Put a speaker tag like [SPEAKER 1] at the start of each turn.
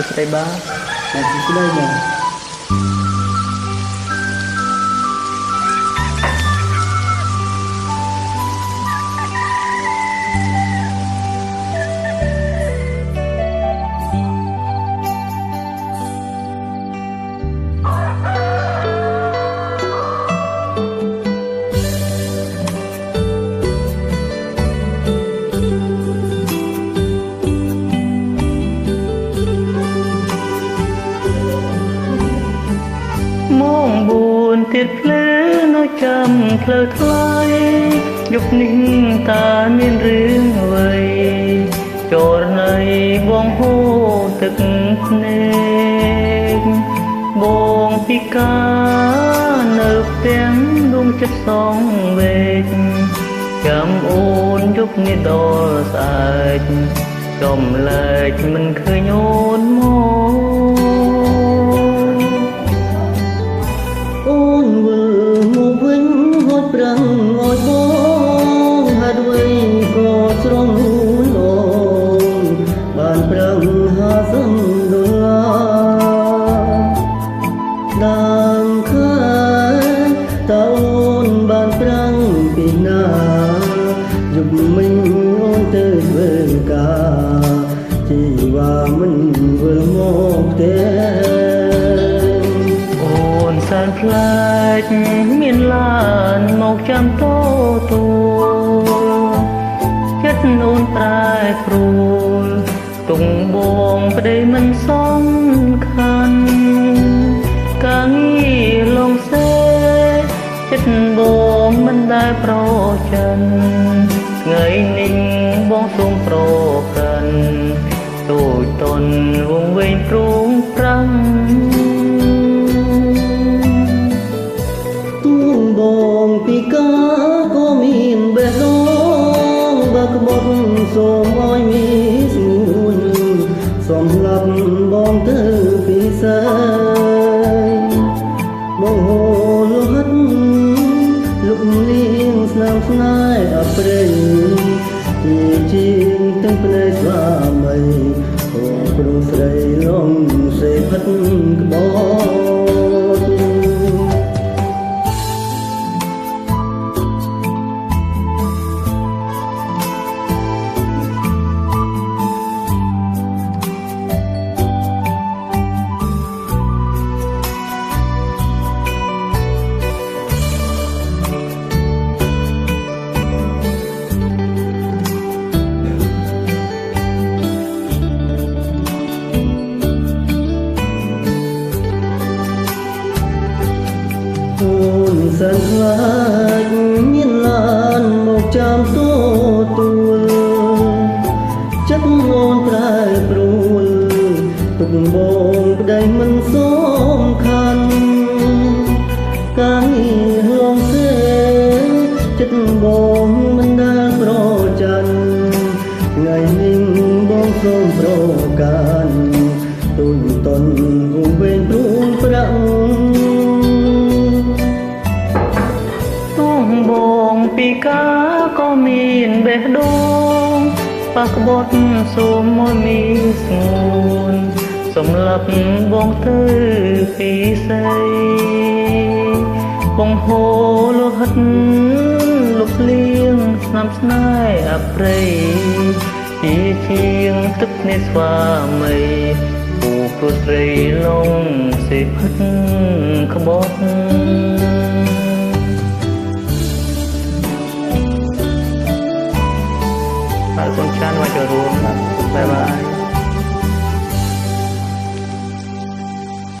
[SPEAKER 1] ស្ដីបាទតែស្ដីបាទទៀតភ្លឺនៅចាំផ្លូវថ្លៃយប់នេះតាមានរឿងអ្វីចូលនៃបងហូរទឹកភ្នែកបងពិការនៅផ្ទាំងដួងចិត្តសងវែកចាំអូនយប់នេះដល់ស្អែកចំលែកមិនឃើញអូនមកប្រាំងអើយបងហាត់វិញក៏ស្រងអូនបានប្រាំងហាសំដុល្លារដាងខែតើអូនបានប្រាំងពីណាយប់មិញអូនទៅធ្វើការជីវ៉ាមិនវិលមកទេសានផ្លែកមានឡានមកចាំតូទូចិត្តអូនប្រែប្រួលទុងបងប្តីមិនសំខាន់កាងលងសេចិត្តបងមិនដែលប្រចិនថ្ងៃនេះបងសូមប្រកាន់ទូចតនវងវែងព្រួងប្រាំងបងពីកាក៏មានបេះដូងបើក្បត់សូមឲ្យមានស្ងួនសម្រាប់បងទៅពីសែងបងហូរលហិតលុកលៀងស្នាមស្នេហ៍អប្រិយជាជាងទាំងភ្នែកស្វាមីបងព្រោះស្រីលងសេផិតក្បត់សានខ្លាចមានឡានមកចាំតូទួលចិត្តអូនប្រែប្រួលទុកបងប្តីមិនសំខាន់កាងហងសេចិត្តបងមិនដែលប្រច័ណ្ឌថ្ងៃនេះបងសូមប្រកាន់ទូចតនវងវែងព្រួងប្រាំងបងពីកាក៏មានបេះដូងប៉ះក្បត់សូមមកមានស្ងួនសម្រាប់បងទៅពីស្អីបងហូរលហិតលុបលៀងស្នាមស្នេហ៍អប្រិយជាជាងទឹកនៃស្វាមីពូព្រោះស្រីលងសេផិតក្បត់សូមច្រើនមកចូលរួមបាយបាយ